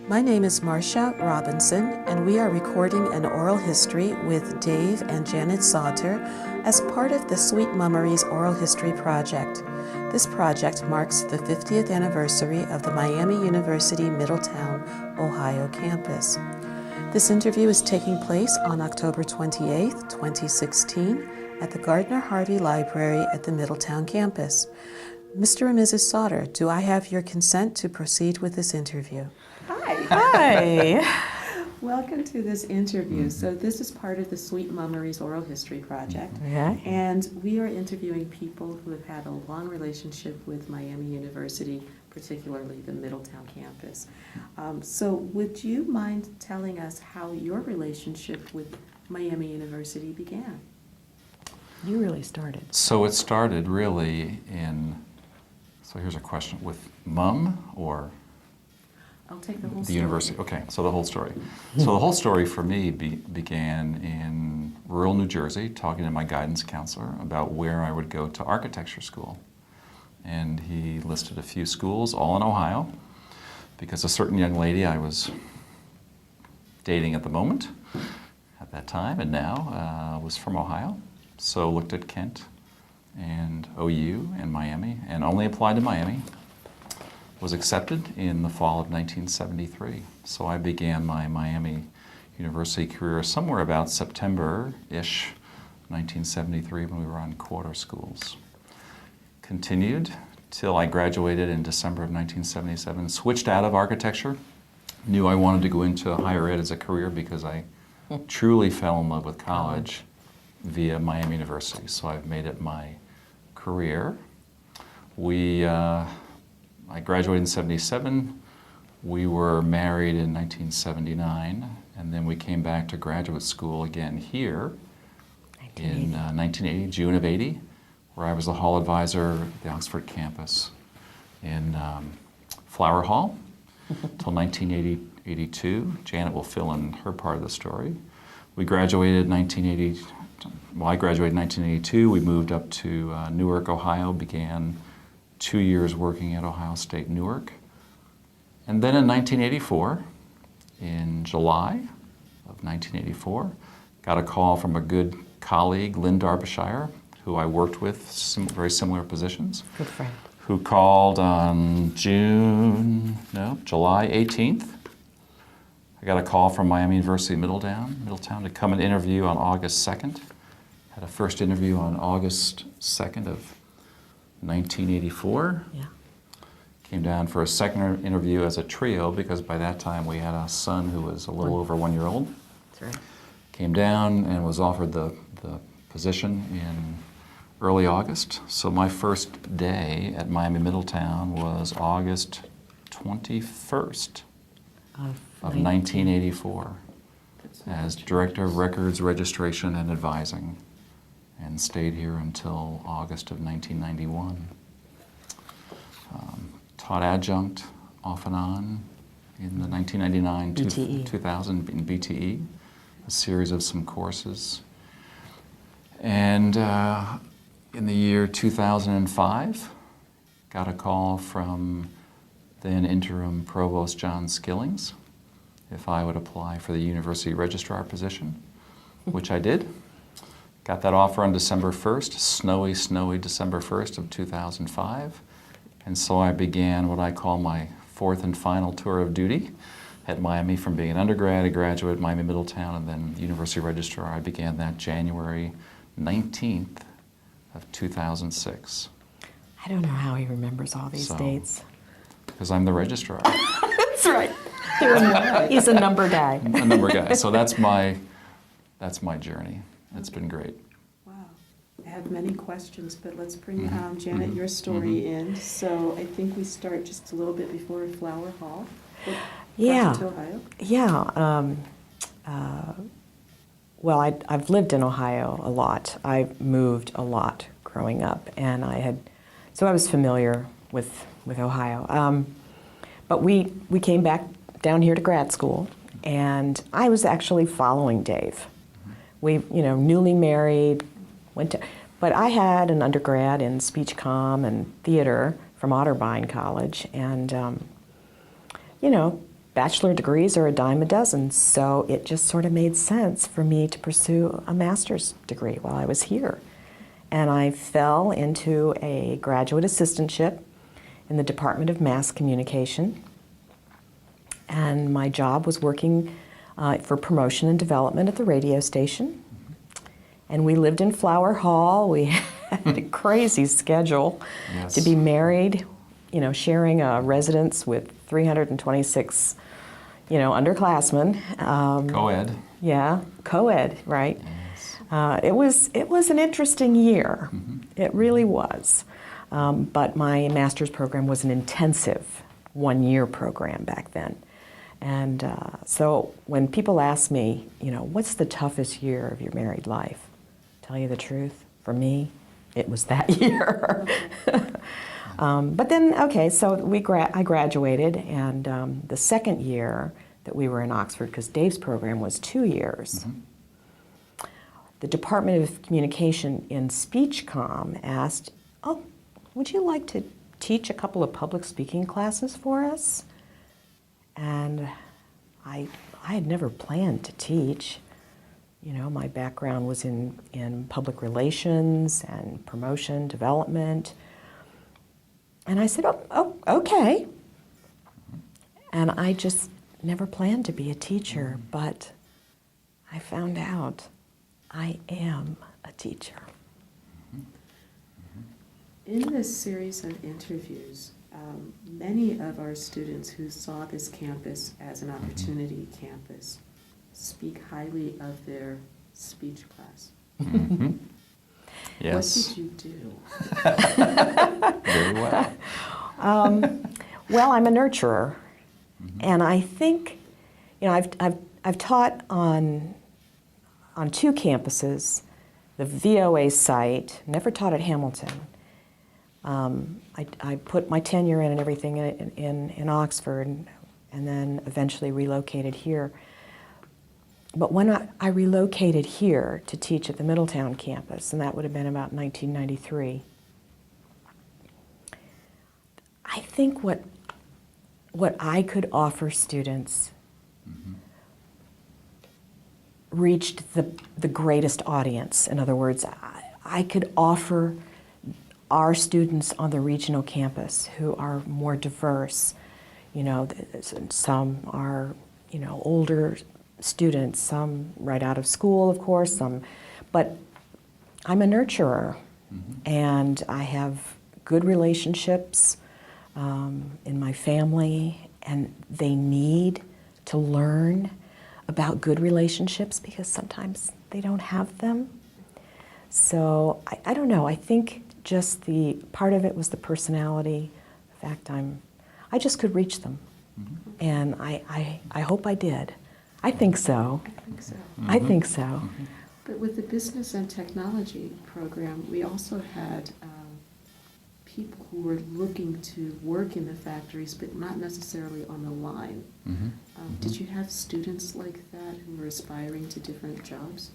My name is Marcia Robinson, and we are recording an oral history with Dave and Janet Sauter as part of the Sweet MUMories Oral History Project. This project marks the 50th anniversary of the Miami University Middletown, Ohio campus. This interview is taking place on October 28, 2016, at the Gardner Harvey Library at the Middletown campus. Mr. and Mrs. Sauter, do I have your consent to proceed with this interview? Hi. Welcome to this interview. So this is part of the Sweet MUMories Oral History Project. Okay. And we are interviewing people who have had a long relationship with Miami University, particularly the Middletown campus. So would you mind telling us how your relationship with Miami University began? You really started. So it started really so here's a question, with MUM or I'll take the whole the story. university? Okay, so the whole story. So the whole story for me began in rural New Jersey, talking to my guidance counselor about where I would go to architecture school. And he listed a few schools, all in Ohio, because a certain young lady I was dating at the moment, at that time, and now, was from Ohio. So looked at Kent and OU and Miami, and only applied to Miami. Was accepted in the fall of 1973. So I began my Miami University career somewhere about September-ish, 1973, when we were on quarter schools. Continued till I graduated in December of 1977, switched out of architecture, knew I wanted to go into higher ed as a career because I truly fell in love with college via Miami University. So I've made it my career. I graduated in 77. We were married in 1979, and then we came back to graduate school again here in 1980, June of 80, where I was the hall advisor at the Oxford campus in Flower Hall until 1982. Janet will fill in her part of the story. We graduated I graduated in 1982. We moved up to Newark, Ohio, began 2 years working at Ohio State Newark. And then in 1984, in July of 1984, got a call from a good colleague, Lynn Darbyshire, who I worked with, very similar positions. Good friend. Who called on July 18th. I got a call from Miami University Middletown to come and interview on August 2nd. Had a first interview on August 2nd of 1984. Yeah. Came down for a second interview as a trio because by that time we had a son who was a little over 1 year old. That's right. Came down and was offered the position in early August. So my first day at Miami Middletown was August 21st of 1984 as Director of Records, Registration, and Advising, and stayed here until August of 1991. Taught adjunct off and on in the 1999 BTE. 2000 in BTE, a series of some courses. And in the year 2005, got a call from then interim Provost John Skillings if I would apply for the university registrar position, which I did. Got that offer on December 1st, snowy December 1st of 2005. And so I began what I call my fourth and final tour of duty at Miami, from being an undergrad, a graduate at Miami Middletown, and then university registrar. I began that January 19th of 2006. I don't know how he remembers all these dates. Because I'm the registrar. That's right. He's a number guy. A number guy. So that's my journey. It's been great. Wow. I have many questions, but let's bring Janet, your story in. So I think we start just a little bit before Flower Hall. Yeah. Ohio. Yeah. Well, I've lived in Ohio a lot. I moved a lot growing up, and so I was familiar with Ohio. But we came back down here to grad school, and I was actually following Dave. We, newly married, but I had an undergrad in speech comm and theater from Otterbein College, and bachelor degrees are a dime a dozen, so it just sort of made sense for me to pursue a master's degree while I was here. And I fell into a graduate assistantship in the Department of Mass Communication. And my job was working for promotion and development at the radio station. And we lived in Flower Hall. We had a crazy schedule to be married, you know, sharing a residence with 326, you know, underclassmen. Co-ed. Yeah, co-ed, right. Yes. It was an interesting year. It really was. But my master's program was an intensive one-year program back then. And so when people ask me, you know, what's the toughest year of your married life? Tell you the truth, for me, it was that year. But then, okay, so I graduated, and the second year that we were in Oxford, because Dave's program was 2 years, the Department of Communication in Speech Comm asked, oh, would you like to teach a couple of public speaking classes for us? And I had never planned to teach. You know, my background was in public relations and promotion, development. And I said, oh, okay. And I just never planned to be a teacher, but I found out I am a teacher. In this series of interviews, many of our students who saw this campus as an opportunity campus speak highly of their speech class. Yes. What did you do? Very well. Well, I'm a nurturer, and I think, you know, I've taught on 2 campuses, the VOA site, never taught at Hamilton. I put my tenure in and everything in Oxford, and then eventually relocated here. But when I relocated here to teach at the Middletown campus, and that would have been about 1993, I think what I could offer students reached the greatest audience. In other words, I could offer our students on the regional campus who are more diverse. You know, some are, you know, older students, some right out of school, of course, but I'm a nurturer, and I have good relationships in my family, and they need to learn about good relationships because sometimes they don't have them. So I don't know, I think just the part of it was the personality, the fact I just could reach them, and I hope I did. I think so. I think so. I think so. But with the business and technology program, we also had people who were looking to work in the factories, but not necessarily on the line. Did you have students like that who were aspiring to different jobs?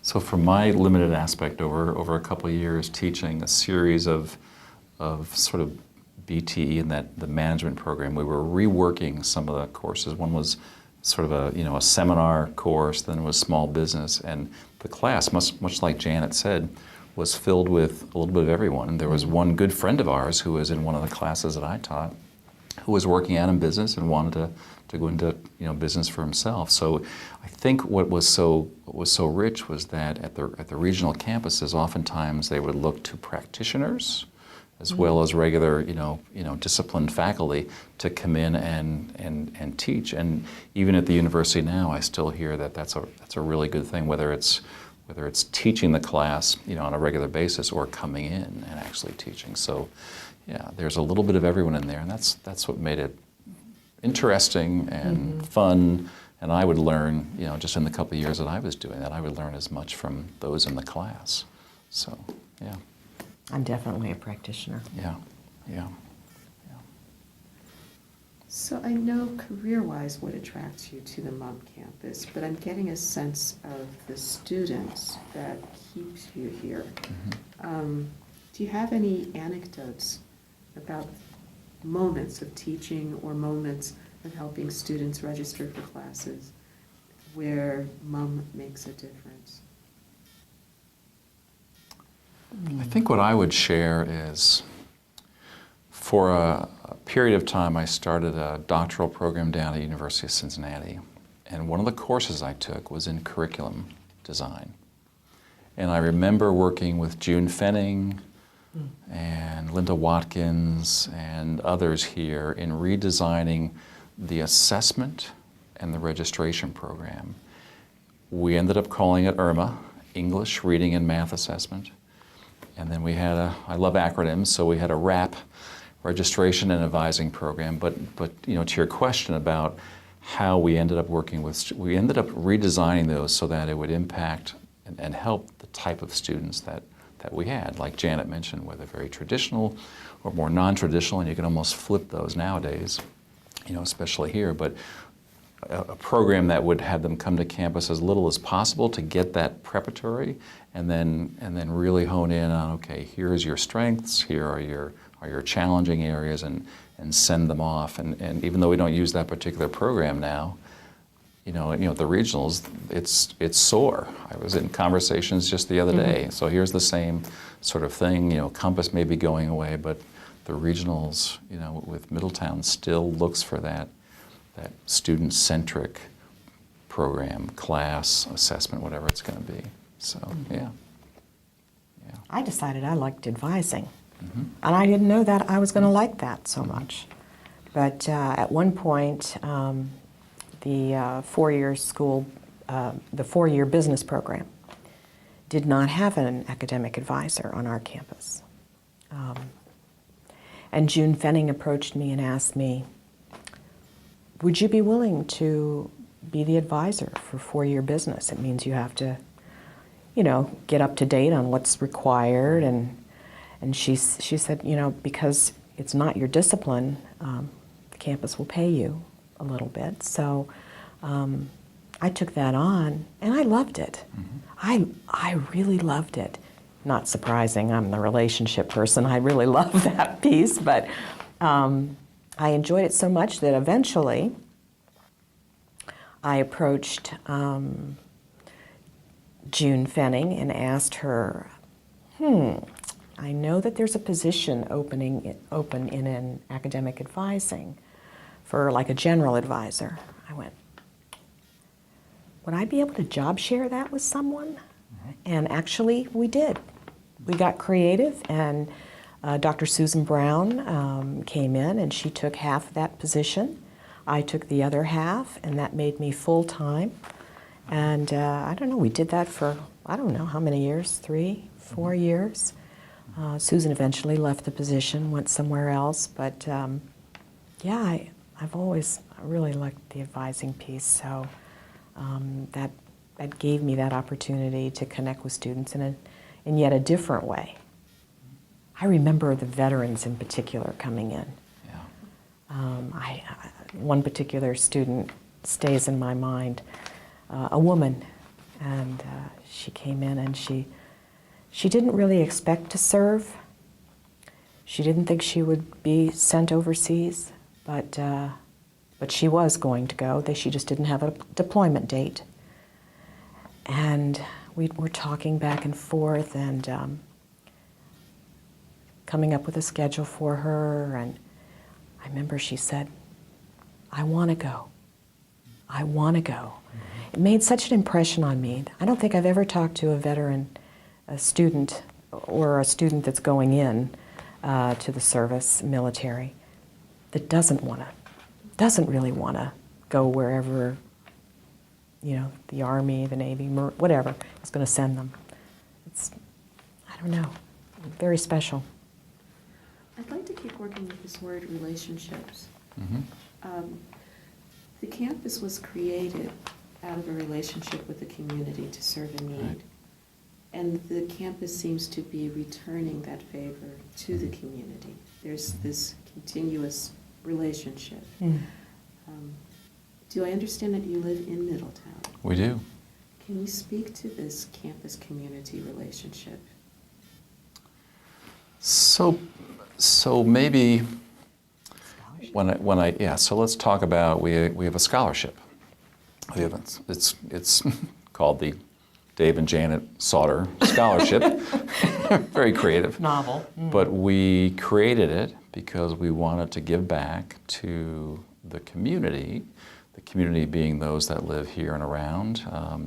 So from my limited aspect over a couple of years teaching a series of sort of BTE and the management program, we were reworking some of the courses. One was sort of a seminar course, then it was small business, and the class, much like Janet said, was filled with a little bit of everyone. And there was one good friend of ours who was in one of the classes that I taught, who was working out in business and wanted to go into business for himself. So I think what was so rich was that at the regional campuses, oftentimes they would look to practitioners as well as regular disciplined faculty to come in and teach. And even at the university now, I still hear that that's a really good thing, whether it's teaching the class on a regular basis or coming in and actually teaching. So yeah, there's a little bit of everyone in there, and that's what made it interesting and fun. And I would learn, just in the couple of years that I was doing that, I would learn as much from those in the class. So yeah. I'm definitely a practitioner. Yeah. So I know career-wise what attracts you to the MUM campus, but I'm getting a sense of the students that keeps you here. Do you have any anecdotes about moments of teaching or moments of helping students register for classes where MUM makes a difference? I think what I would share is, for a period of time, I started a doctoral program down at the University of Cincinnati. And one of the courses I took was in curriculum design. And I remember working with June Fenning and Linda Watkins and others here in redesigning the assessment and the registration program. We ended up calling it IRMA, English Reading and Math Assessment. And then we had I love acronyms, so we had a RAP, Registration and Advising Program. But you know, to your question about how we ended up working with, we ended up redesigning those so that it would impact and help the type of students that we had. Like Janet mentioned, whether very traditional or more non-traditional, and you can almost flip those nowadays, you know, especially here. But a program that would have them come to campus as little as possible to get that preparatory, and then really hone in on, okay, here's your strengths, here are your challenging areas, and send them off. And even though we don't use that particular program now, you know, the regionals, it's sore. I was in conversations just the other day. So here's the same sort of thing. You know, Compass may be going away, but the regionals, you know, with Middletown still looks for that student-centric program, class, assessment, whatever it's going to be. So, yeah. I decided I liked advising. And I didn't know that I was going to like that so much. But at one point, the four-year school, the four-year business program did not have an academic advisor on our campus. And June Fenning approached me and asked me, would you be willing to be the advisor for four-year business? It means you have to, you know, get up to date on what's required. And she said, you know, because it's not your discipline, the campus will pay you a little bit. So I took that on, and I loved it. I really loved it. Not surprising, I'm the relationship person. I really love that piece, but I enjoyed it so much that eventually I approached June Fenning and asked her, I know that there's a position open in an academic advising for like a general advisor. I went, would I be able to job share that with someone? And actually we did. We got creative, and Dr. Susan Brown came in, and she took half of that position. I took the other half, and that made me full-time. And I don't know, we did that for, I don't know how many years, 3, 4 years. Susan eventually left the position, went somewhere else, but yeah, I've always really liked the advising piece, so that gave me that opportunity to connect with students in yet a different way. I remember the veterans in particular coming in. One particular student stays in my mind, a woman, and she came in and she didn't really expect to serve. She didn't think she would be sent overseas, but she was going to go. She just didn't have a deployment date. And we were talking back and forth and coming up with a schedule for her. And I remember she said, I want to go. I want to go. It made such an impression on me. I don't think I've ever talked to a veteran, a student, or a student that's going in to the service, military, that doesn't really want to go wherever, you know, the Army, the Navy, whatever is going to send them. It's, I don't know, very special. I'd like to keep working with this word relationships. The campus was created out of a relationship with the community to serve a need. Right. And the campus seems to be returning that favor to the community. There's this continuous relationship. Do I understand that you live in Middletown? We do. Can you speak to this campus-community relationship? So maybe Yeah, so let's talk about, we have a scholarship. It's called the Dave and Janet Sauter Scholarship. Very creative. Novel. But we created it because we wanted to give back to the community being those that live here and around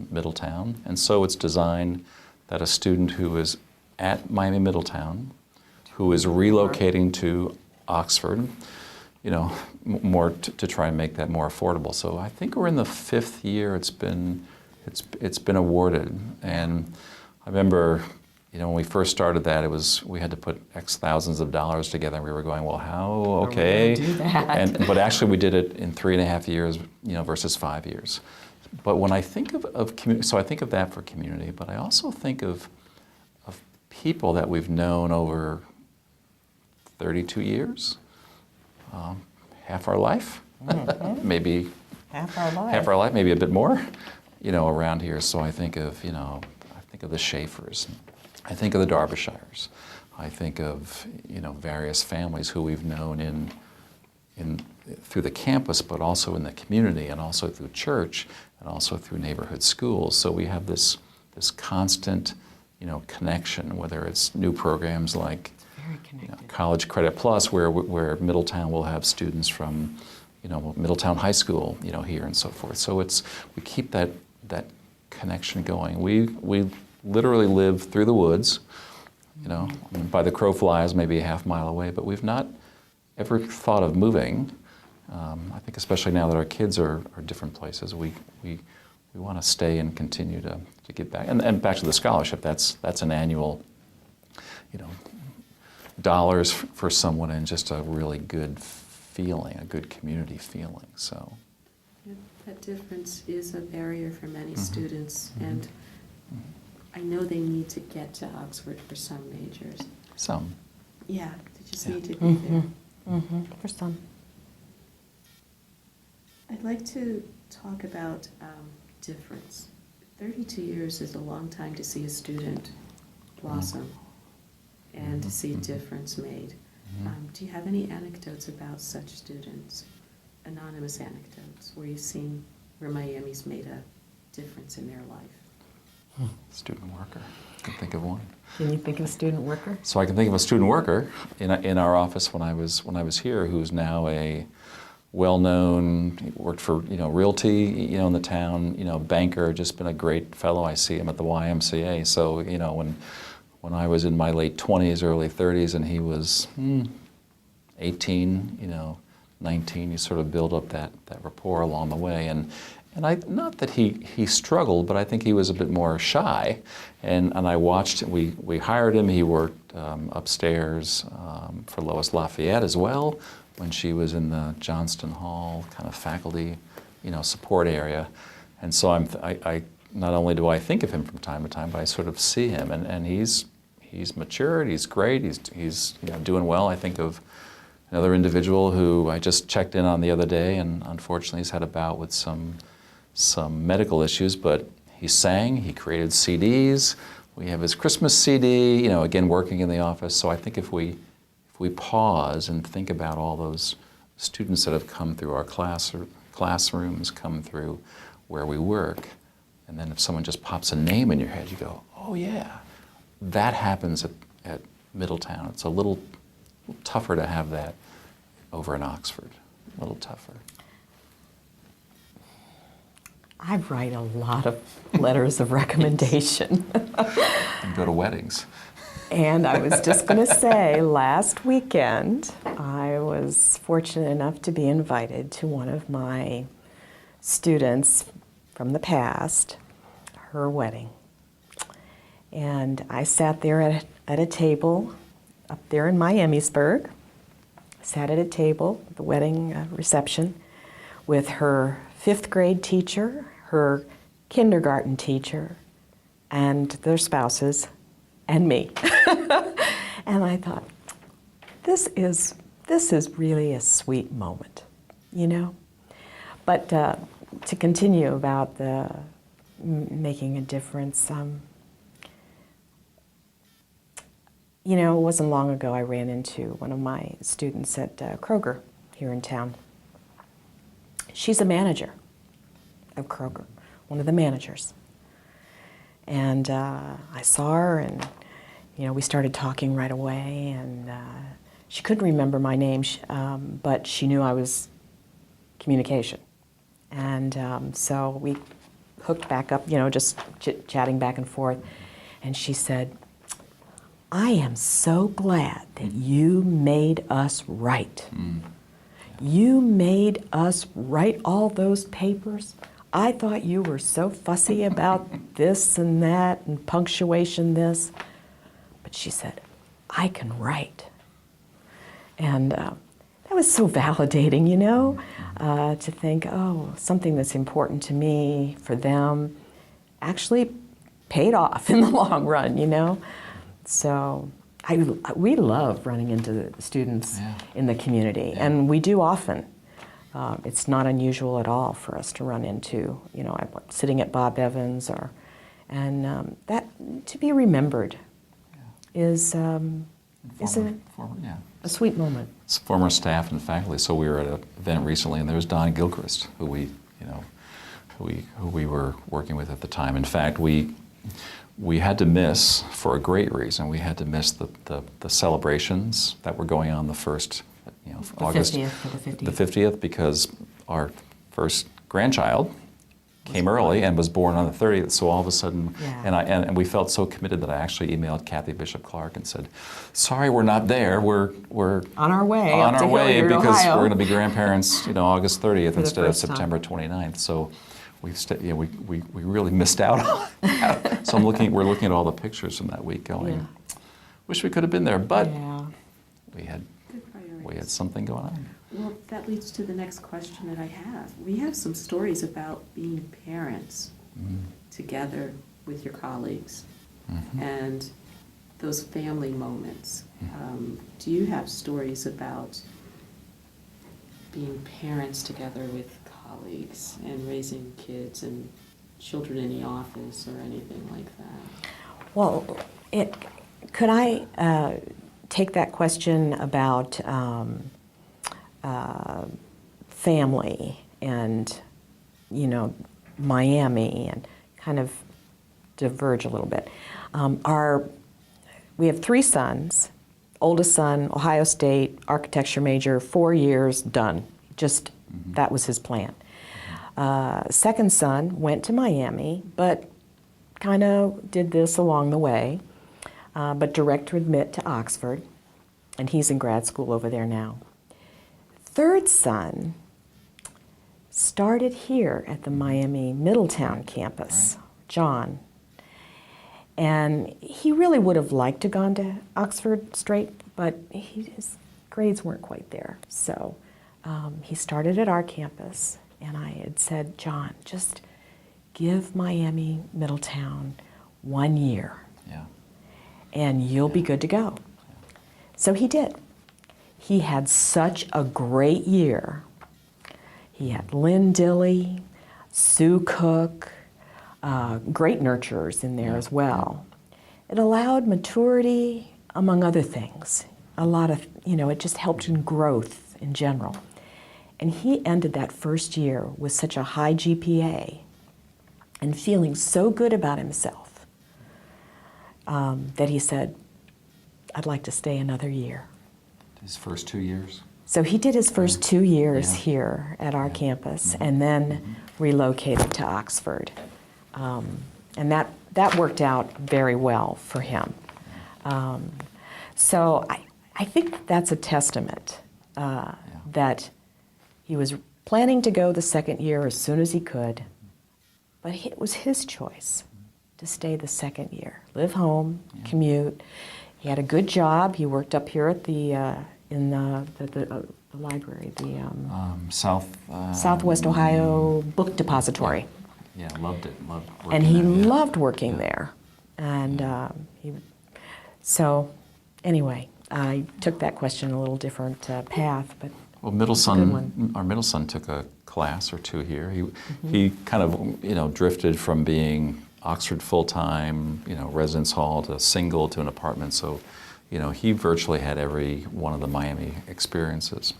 Middletown. And so it's designed that a student who is at Miami Middletown, who is relocating to Oxford, more to try and make that more affordable. So I think we're in the 5th year it's been awarded. And I remember, when we first started that, we had to put X thousands of dollars together, and we were going, well, how, okay. How are we gonna do that? But actually we did it in 3.5 years, versus 5 years. But when I think of community, so I think of that for community, but I also think of people that we've known over 32 years, half our life, maybe half our life, maybe a bit more, around here. So I think of, the Schaefers, I think of the Derbyshires, I think of, various families who we've known through the campus, but also in the community, and also through church, and also through neighborhood schools. So we have this constant, connection, whether it's new programs like College Credit Plus, where Middletown will have students from, Middletown High School, here and so forth. So we keep that connection going. We literally live through the woods, by the crow flies, maybe a half mile away, but we've not ever thought of moving. I think especially now that our kids are different places, we want to stay and continue to give back. And back to the scholarship, that's an annual, dollars for someone, and just a really good feeling, a good community feeling. So that difference is a barrier for many students, and I know they need to get to Oxford for some majors. Some. Yeah, they just need to be there. For some. I'd like to talk about difference. 32 years is a long time to see a student blossom and to see a difference made. Do you have any anecdotes about such students, anonymous anecdotes, where you've seen where Miami's made a difference in their life? Student worker. I can think of one. Can you think of a student worker? So I can think of a student worker in our office when I was here, who's now a well-known, he worked for realty, in the town, banker, just been a great fellow. I see him at the YMCA. So when I was in my late 20s, early 30s, and he was 18, 19, you sort of build up that rapport along the way. And not that he struggled, but I think he was a bit more shy. And I watched, we hired him. He worked upstairs for Lois Lafayette as well, when she was in the Johnston Hall kind of faculty, support area. And so I not only do I think of him from time to time, but I sort of see him, and he's matured, he's great, he's doing well. I think of another individual who I just checked in on the other day, and unfortunately he's had a bout with some medical issues, but he sang, he created CDs. We have his Christmas CD, again, working in the office. So I think if we pause and think about all those students that have come through our classrooms, come through where we work, and then if someone just pops a name in your head, you go, oh yeah, that happens at Middletown. It's a little tougher to have that over in Oxford, a little tougher. I write a lot of letters of recommendation. And go to weddings. And I was just going to say, last weekend, I was fortunate enough to be invited to one of my students from the past, her wedding. And I sat there at a table up there in Miamisburg, sat at a table at the wedding reception with her 5th grade teacher, her kindergarten teacher, and their spouses, and me. And I thought, this is really a sweet moment, But to continue about the making a difference, it wasn't long ago I ran into one of my students at Kroger, here in town. She's a manager of Kroger, one of the managers. And I saw her, and we started talking right away, and she couldn't remember my name, but she knew I was communication. And so we hooked back up, just chit-chatting back and forth. And she said, "I am so glad that you made us write. You made us write all those papers. I thought you were so fussy about this and that and punctuation this." But she said, "I can write." And that was so validating, to think, oh, something that's important to me, for them, actually paid off in the long run, So we love running into students in the community, and we do often. It's not unusual at all for us to run into, I'm sitting at Bob Evans, and that to be remembered is a sweet moment. It's former staff and faculty. So we were at an event recently, and there was Don Gilchrist, who we were working with at the time. In fact, we had to miss, for a great reason, we had to miss the celebrations that were going on the first, August 50th, because our first grandchild came early and was born on the 30th. So all of a sudden, and we felt so committed that I actually emailed Kathy Bishop Clark and said, "Sorry, we're not there. We're on our way. Because we're going to be grandparents, August 30th instead of September 29th." So we really missed out on that. So we're looking at all the pictures from that week, going, wish we could have been there, but we had something going on. Well, that leads to the next question that I have. We have some stories about being parents together with your colleagues and those family moments. Do you have stories about being parents together with colleagues and raising kids and children in the office or anything like that? Well, could I take that question about family and, Miami, and kind of diverge a little bit. We have 3 sons. Oldest son, Ohio State, architecture major, 4 years, done. Just, that was his plan. Second son went to Miami, but kind of did this along the way, but direct to admit to Oxford, and he's in grad school over there now. Third son started here at the Miami Middletown campus, John. And he really would have liked to gone to Oxford straight, but his grades weren't quite there. So he started at our campus, and I had said, "John, just give Miami Middletown 1 year, and you'll be good to go." So he did. He had such a great year. He had Lynn Dilley, Sue Cook, great nurturers in there as well. It allowed maturity, among other things. A lot of, it just helped in growth in general. And he ended that first year with such a high GPA and feeling so good about himself that he said, "I'd like to stay another year." His first 2 years? So he did his first 2 years here at our campus, and then relocated to Oxford. And that worked out very well for him. So I think that's a testament that he was planning to go the second year as soon as he could, but it was his choice to stay the second year, live home, commute. He had a good job. He worked up here at the library, the Southwest Ohio Book Depository. Yeah, loved it. Loved working and he there, loved working there. And so anyway, I took that question a little different path, but well, our middle son took a class or 2 here. He kind of drifted from being Oxford full-time, residence hall, to single, to an apartment. So he virtually had every one of the Miami experiences.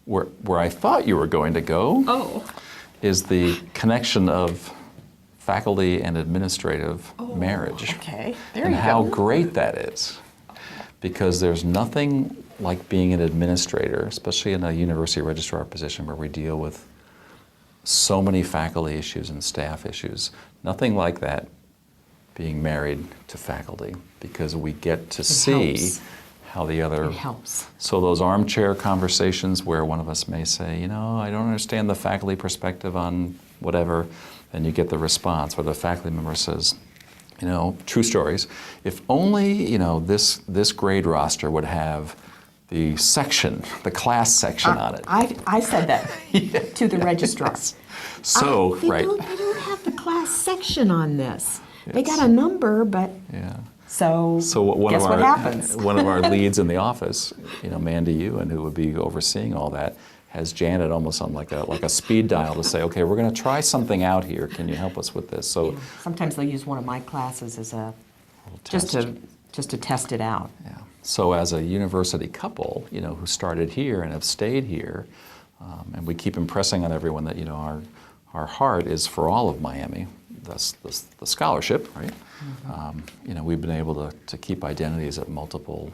where I thought you were going to go is the connection of faculty and administrative marriage. Okay, there and you how go. great that is. Because there's nothing like being an administrator, especially in a university registrar position where we deal with so many faculty issues and staff issues. Nothing like that being married to faculty, because we get to see helps. how the other... It helps. So those armchair conversations where one of us may say, you know, I don't understand the faculty perspective on whatever, and you get the response where the faculty member says, you know, true stories, if only, you know, this grade roster would have the section, the class section on it. I said that to the registrar. So, They right. don't have the class section on this. They Yes. got a number, but Yeah. so one guess of what our happens? one of our leads in the office, you know, Mandy Ewan, who would be overseeing all that, has Janet almost on like a speed dial to say, okay, we're going to try something out here. Can you help us with this? So Sometimes they'll use one of my classes as a test. just to test it out. Yeah. So as a university couple, you know, who started here and have stayed here, and we keep impressing on everyone that, you know, our heart is for all of Miami. That's the scholarship, right? Mm-hmm. You know, we've been able to keep identities at multiple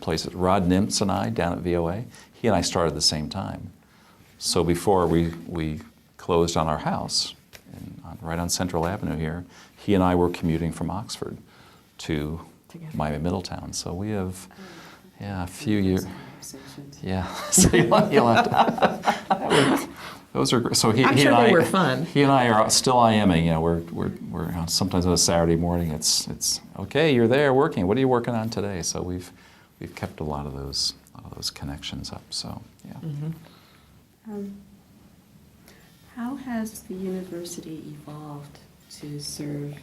places. Rod Nimtz and I down at VOA, he and I started at the same time. So before we closed on our house, right on Central Avenue here, he and I were commuting from Oxford to Miami Middletown. So we have, a few years. Yeah. So you'll have to. Those are great. So he I'm and sure I they were fun. He and I are still IMing. You know, we're sometimes on a Saturday morning. It's okay. You're there working. What are you working on today? So we've kept a lot of those connections up. So yeah. Mm-hmm. How has the university evolved to serve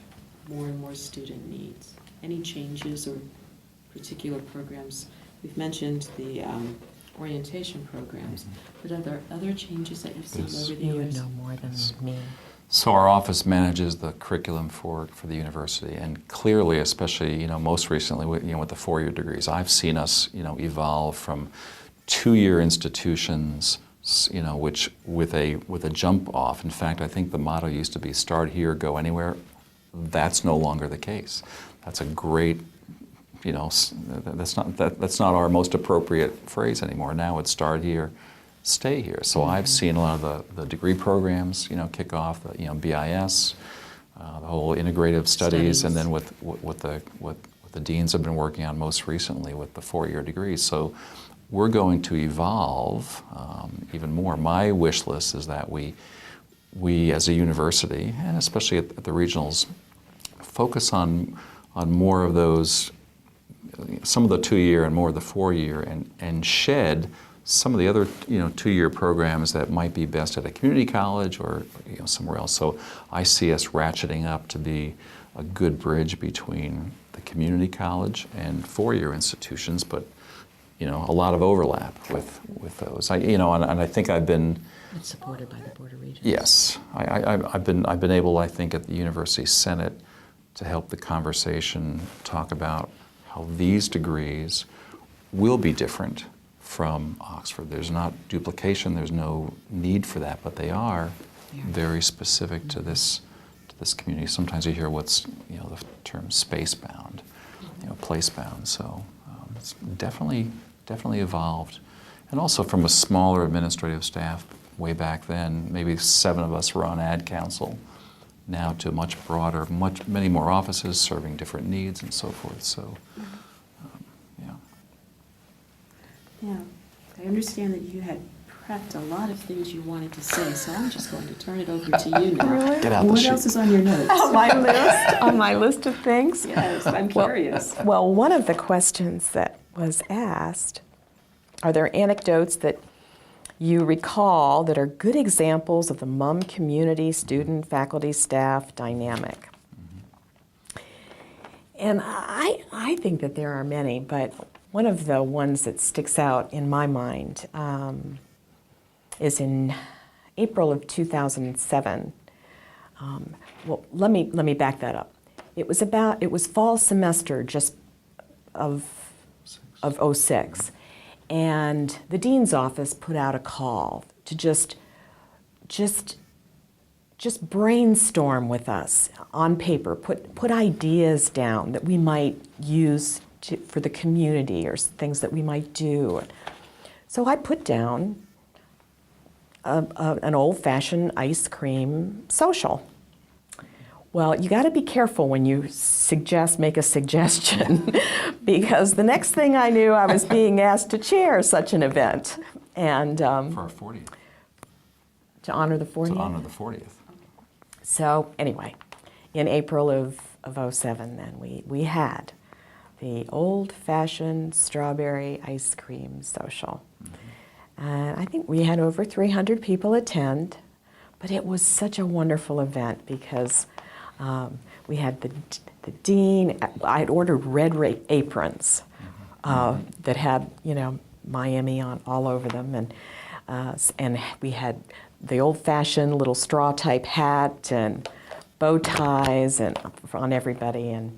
more and more student needs? Any changes or particular programs? We've mentioned the orientation programs, but are there other changes that you've seen Yes. over the You would years? know more than me. So our office manages the curriculum for the university, and clearly, especially, you know, most recently with the 4-year degrees, I've seen us, you know, evolve from 2-year institutions, you know, which with a jump off. In fact, I think the motto used to be "Start here, go anywhere." That's no longer the case. That's a great, you know, that's not our most appropriate phrase anymore. Now it's "Start here, stay here." So I've seen a lot of the degree programs, you know, kick off. You know, BIS, the whole integrative studies, and then what the deans have been working on most recently with the 4-year degrees. So we're going to evolve even more. My wish list is that we as a university, and especially at the regionals, focus on more of those, some of the 2-year and more of the 4-year, and shed some of the other, you know, 2-year programs that might be best at a community college or, you know, somewhere else. So I see us ratcheting up to be a good bridge between the community college and 4-year institutions, but, you know, a lot of overlap with those. And I think I've been. It's supported by the Board of Regents. Yes, I've been able, I think, at the University Senate to help the conversation talk about how these degrees will be different from Oxford. There's not duplication, there's no need for that, but they are very specific to this community. Sometimes you hear what's, you know, the term space-bound, you know, place-bound. So it's definitely evolved. And also from a smaller administrative staff way back then, maybe 7 of us were on ad council, now to much broader, many more offices serving different needs and so forth. So, yeah. Yeah, I understand that you had prepped a lot of things you wanted to say, so I'm just going to turn it over to you now. Really? Get out the What sheet. else is on your notes? On my list of things? Yes, I'm curious. Well, one of the questions that was asked, are there anecdotes that you recall that are good examples of the MUM community, student, faculty, staff dynamic? And I think that there are many, but one of the ones that sticks out in my mind is in April of 2007. Well, let me back that up. It was fall semester just of '06, And the dean's office put out a call to just brainstorm with us on paper, put ideas down that we might use for the community or things that we might do. So I put down an old-fashioned ice cream social. Well, you got to be careful when you make a suggestion because the next thing I knew, I was being asked to chair such an event. And For our 40th. to honor the 40th? To honor the 40th. So anyway, in April of '07 then, we had the old-fashioned strawberry ice cream social. Mm-hmm. And I think we had over 300 people attend, but it was such a wonderful event because we had the dean. I had ordered red aprons that had, Miami on all over them, and we had the old-fashioned little straw-type hat and bow ties and on everybody, and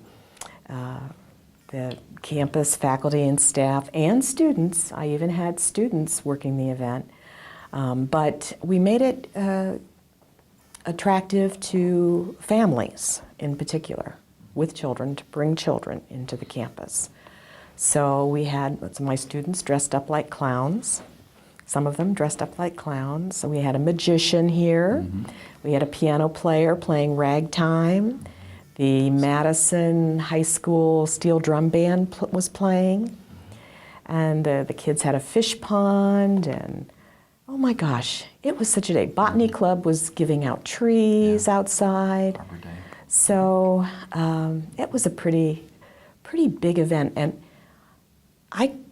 the campus faculty and staff and students. I even had students working the event, but we made it attractive to families in particular with children, to bring children into the campus. So we had some of my students dressed up like clowns. Some of them dressed up like clowns. So we had a magician here. Mm-hmm. We had a piano player playing ragtime. The Madison High School steel drum band was playing. And the kids had a fish pond, and oh my gosh, it was such a day. Botany Club was giving out trees outside. Arbor Day. So it was a pretty big event. And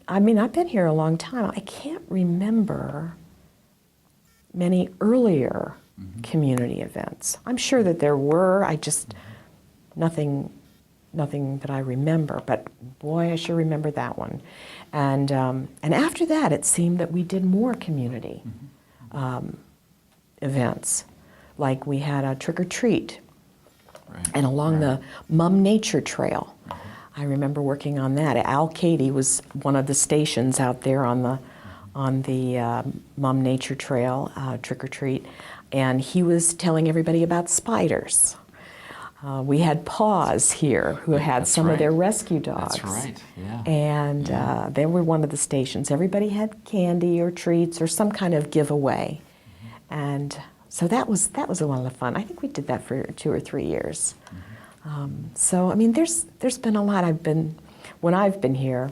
I mean, I've been here a long time. I can't remember many earlier community events. I'm sure that there were. I just nothing that I remember. But boy, I sure remember that one. And after that, it seemed that we did more community events. Like we had a trick or treat, and along the Mum Nature Trail. I remember working on that. Al Cady was one of the stations out there on the Mum Nature Trail, trick or treat, and he was telling everybody about spiders. We had Paws here, who had some of their rescue dogs. That's right, yeah. And they were one of the stations. Everybody had candy or treats or some kind of giveaway, and so that was a lot of fun. I think we did that for 2 or 3 years. So I mean, there's been a lot. When I've been here,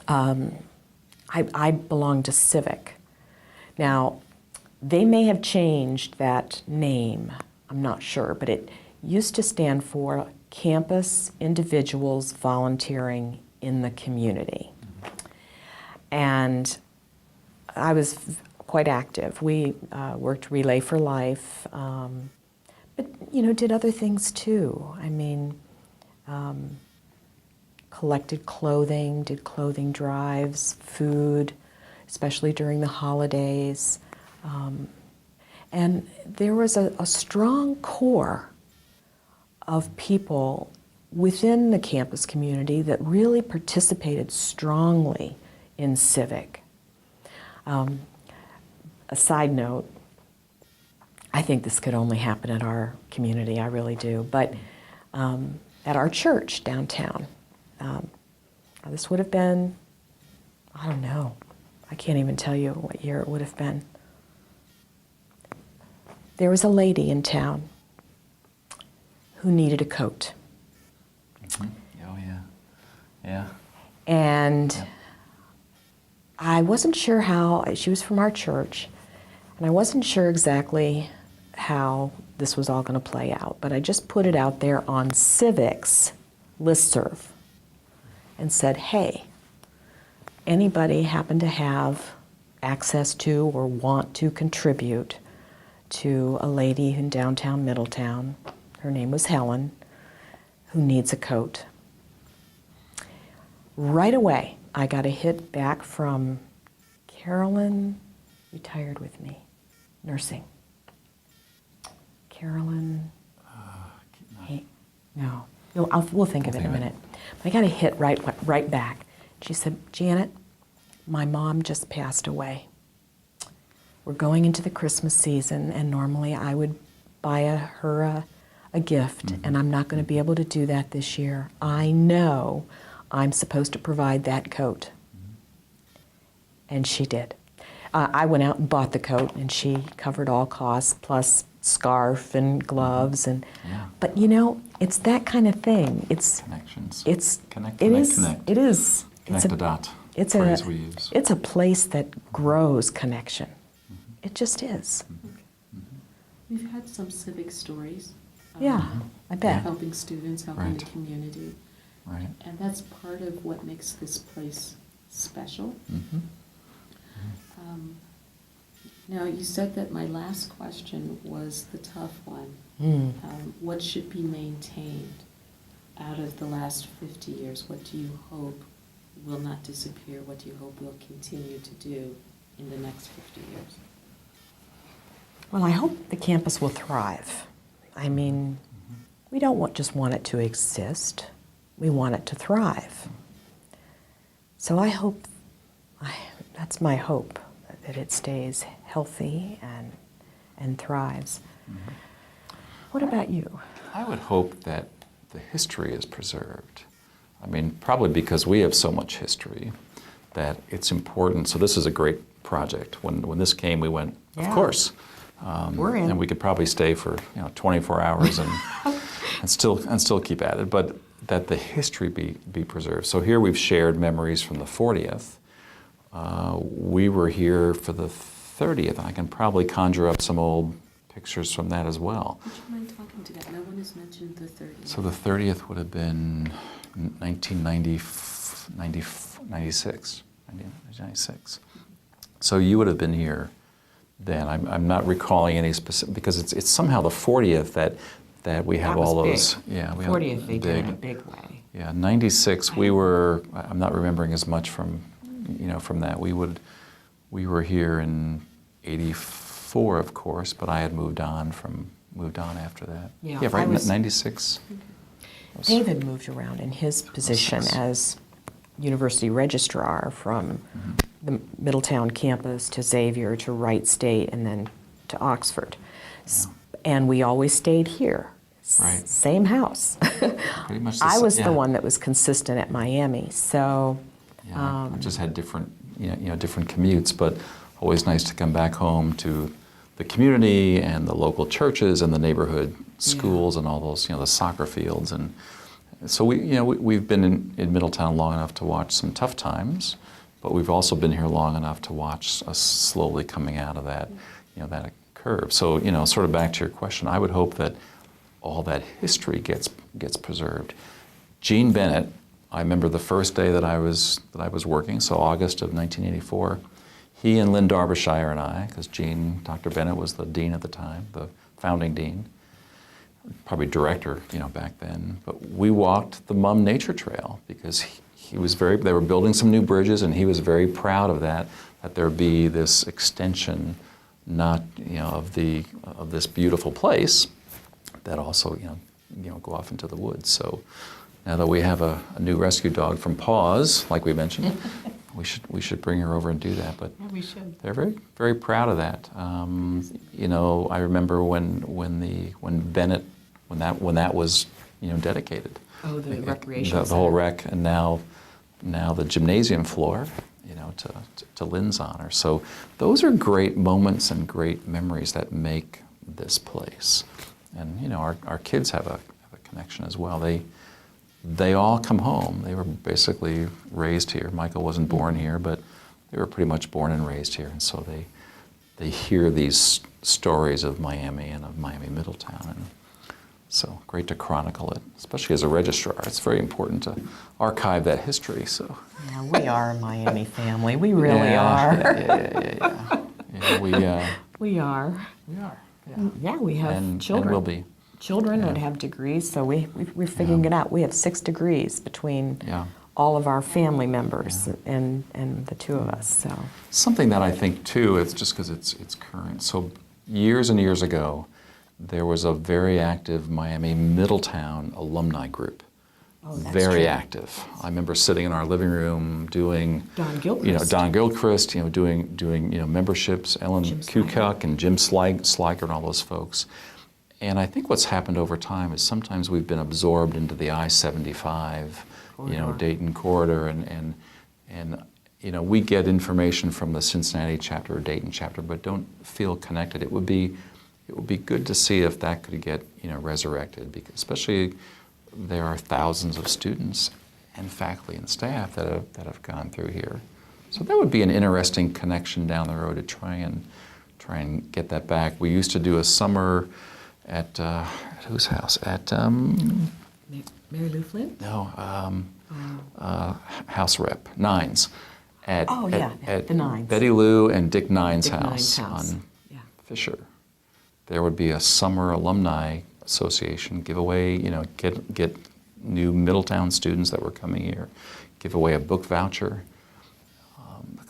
I belong to Civic. Now, they may have changed that name. I'm not sure, but it used to stand for Campus Individuals Volunteering in the Community. And I was quite active. We worked Relay for Life, but did other things too. I mean, collected clothing, did clothing drives, food, especially during the holidays. And there was a strong core of people within the campus community that really participated strongly in Civic. A side note, I think this could only happen at our community, I really do, but at our church downtown, this would have been, I don't know, I can't even tell you what year it would have been. There was a lady in town who needed a coat. Mm-hmm. Oh, yeah. Yeah. And I wasn't sure how, she was from our church, and I wasn't sure exactly how this was all going to play out, but I just put it out there on Civic's listserv and said, hey, anybody happen to have access to or want to contribute to a lady in downtown Middletown, her name was Helen, who needs a coat. Right away, I got a hit back from Carolyn, retired with me, nursing. Carolyn, we'll think of it in a minute. But I got a hit right back. She said, Janet, my mom just passed away. We're going into the Christmas season, and normally I would buy her a gift, and I'm not going to be able to do that this year. I know I'm supposed to provide that coat. And she did. I went out and bought the coat, and she covered all costs, plus scarf and gloves. And Yeah. But you know, it's that kind of thing. It's Connections. It's Connect, it connect, is connect. it is Connect the dot. It's Phrase we use. It's a place that grows connection. It just is. We've had some civic stories. Yeah, I bet. Helping students, helping Right. the community. Right. And that's part of what makes this place special. Mm-hmm. Now, you said that my last question was the tough one. Mm. What should be maintained out of the last 50 years? What do you hope will not disappear? What do you hope will continue to do in the next 50 years? Well, I hope the campus will thrive. I mean, we don't just want it to exist. We want it to thrive. So I hope, that's my hope, that it stays healthy and thrives. What about you? I would hope that the history is preserved. I mean, probably because we have so much history that it's important. So this is a great project. When this came, we went, of Yeah. course. We're in. And we could probably stay for 24 hours and still keep at it. But that the history be preserved. So here we've shared memories from the 40th. We were here for the 30th, and I can probably conjure up some old pictures from that as well. Would you mind talking to that? No one has mentioned the 30th. So the 30th would have been 1996. So you would have been here then. I'm not recalling any specific, because it's somehow the 40th that we have That was all big. those. Yeah, we 40th have they did in a big way. Yeah, 96. I'm not remembering as much from that. We were here in 84, of course, but I had moved on after that. Yeah, right. I was- 96. David moved around in his position as university registrar from the Middletown campus to Xavier to Wright State and then to Oxford. And we always stayed here. Right. Same house. Pretty much the I was yeah. the one that was consistent at Miami. So Yeah, I just had different commutes, but always nice to come back home to the community and the local churches and the neighborhood schools and all those, the soccer fields. And so we've been in Middletown long enough to watch some tough times, but we've also been here long enough to watch us slowly coming out of that, that curve. So, sort of back to your question, I would hope that all that history gets preserved. Gene Bennett, I remember the first day that I was working, so August of 1984. He and Lynn Darbyshire and I, because Dr. Bennett was the dean at the time, the founding dean, probably director, back then. But we walked the Mum Nature Trail because they were building some new bridges, and he was very proud of that there be this extension, not of this beautiful place, that also go off into the woods. So now that we have a new rescue dog from Paws, like we mentioned, we should bring her over and do that. But yeah, we should. they're very, very proud of that. I remember when that was dedicated. Oh, the recreation the whole rec, and now the gymnasium floor, to Lynn's honor. So those are great moments and great memories that make this place. And our kids have a connection as well. They all come home. They were basically raised here. Michael wasn't born here, but they were pretty much born and raised here. And so they hear these stories of Miami and of Miami Middletown. And so great to chronicle it, especially as a registrar. It's very important to archive that history. So Yeah, we are a Miami family. We really are. Yeah, we are. We are. Yeah. Yeah, we have children. And will be. Children that have degrees, so we're figuring it out. We have 6 degrees between all of our family members and the two of us. So something that I think too, it's just because it's current. So years and years ago, there was a very active Miami Middletown alumni group. Oh, that's very true. active. I remember sitting in our living room doing, Don Gilchrist. Don Gilchrist, doing memberships, Ellen Jim Kuchuk and Jim Sliker and all those folks. And I think what's happened over time is sometimes we've been absorbed into the I-75, Corridor. Dayton corridor, and we get information from the Cincinnati chapter or Dayton chapter, but don't feel connected. It would be good to see if that could get resurrected, because especially there are thousands of students and faculty and staff that have gone through here. So that would be an interesting connection down the road to try and get that back. We used to do a summer at whose house? At Mary Lou Flynn? no, House Rep Nines. At the Nines. Betty Lou and Dick Nines' Dick house Nines' house. on Yeah. Fisher. There would be a summer alumni association giveaway. Get new Middletown students that were coming here, give away a book voucher.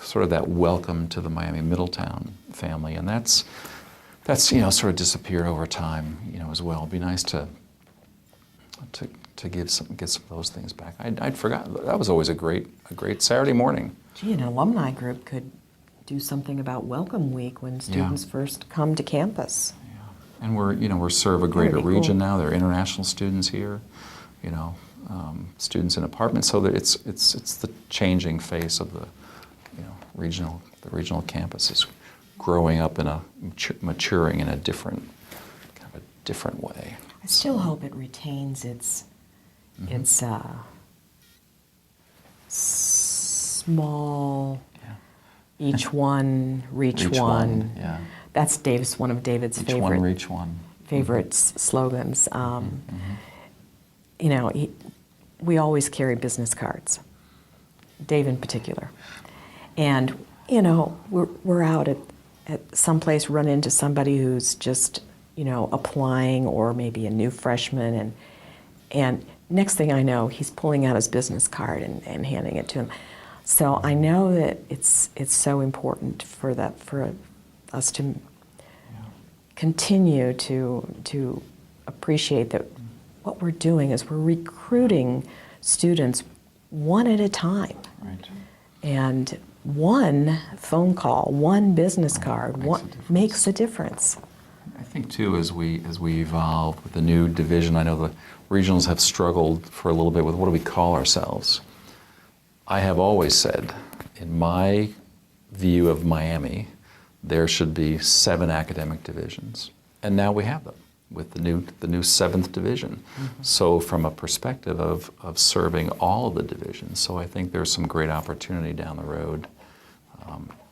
Sort of that welcome to the Miami Middletown family, and that's sort of disappeared over time, as well. It'd be nice to get some of those things back. I'd forgotten. That was always a great Saturday morning. Gee, an alumni group could do something about Welcome Week when students first come to campus. Yeah. And we're serve a greater That'd be region cool. now. There are international students here, students in apartments. So that it's the changing face of the regional campus is growing up in maturing in a different way. I still hope it retains its small, each one, reach one. Yeah. That's one of David's Each favorite one, reach one. slogans. We always carry business cards, Dave in particular. And, we're out at some place, run into somebody who's just, applying, or maybe a new freshman, and next thing I know, he's pulling out his business card and handing it to him. So I know that it's so important for us to continue to appreciate that what we're doing is we're recruiting students one at a time. Right. And one phone call, one business card makes a difference. I think too, as we evolve with the new division, I know the regionals have struggled for a little bit with what do we call ourselves. I have always said, in my view of Miami, there should be 7 academic divisions, and now we have them with the new 7th division. Mm-hmm. So from a perspective of serving all of the divisions, so I think there's some great opportunity down the road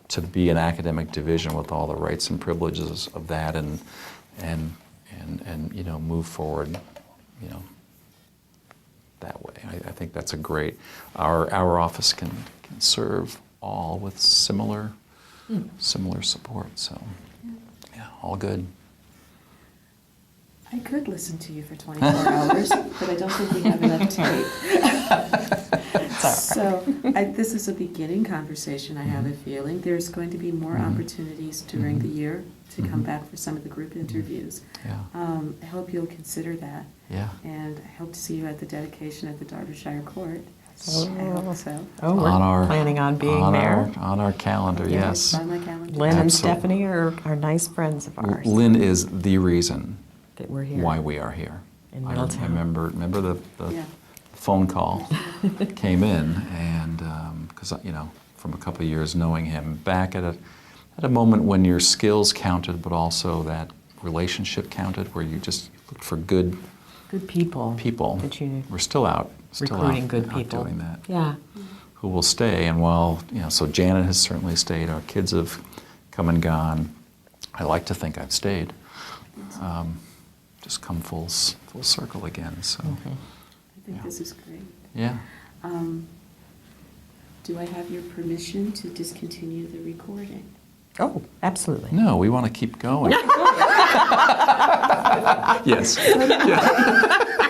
to be an academic division with all the rights and privileges of that, and move forward, that way. I think that's a great. Our office can serve all with similar support. So yeah, all good. I could listen to you for 24 hours, but I don't think we have enough tape. So this is a beginning conversation, I have a feeling. There's going to be more opportunities during the year to come back for some of the group interviews. Yeah. I hope you'll consider that. Yeah. And I hope to see you at the dedication at the Derbyshire Court. Oh. I hope so. Oh, we're planning on being there. On our calendar, yes. It's on my calendar. Lynn and Absolutely. Stephanie are nice friends of ours. Lynn is the reason That we're here. why we are here. In I Middletown. remember the Yeah. phone call came in, and because from a couple of years knowing him, back at a moment when your skills counted, but also that relationship counted, where you just looked for good people. That you We're still out recruiting good out people. doing that. Yeah. Who will stay, and so Janet has certainly stayed. Our kids have come and gone. I like to think I've stayed. Just come full circle again. So. Mm-hmm. I think this is great. Yeah. Do I have your permission to discontinue the recording? Oh, absolutely. No, we want to keep going. Yes. Yeah.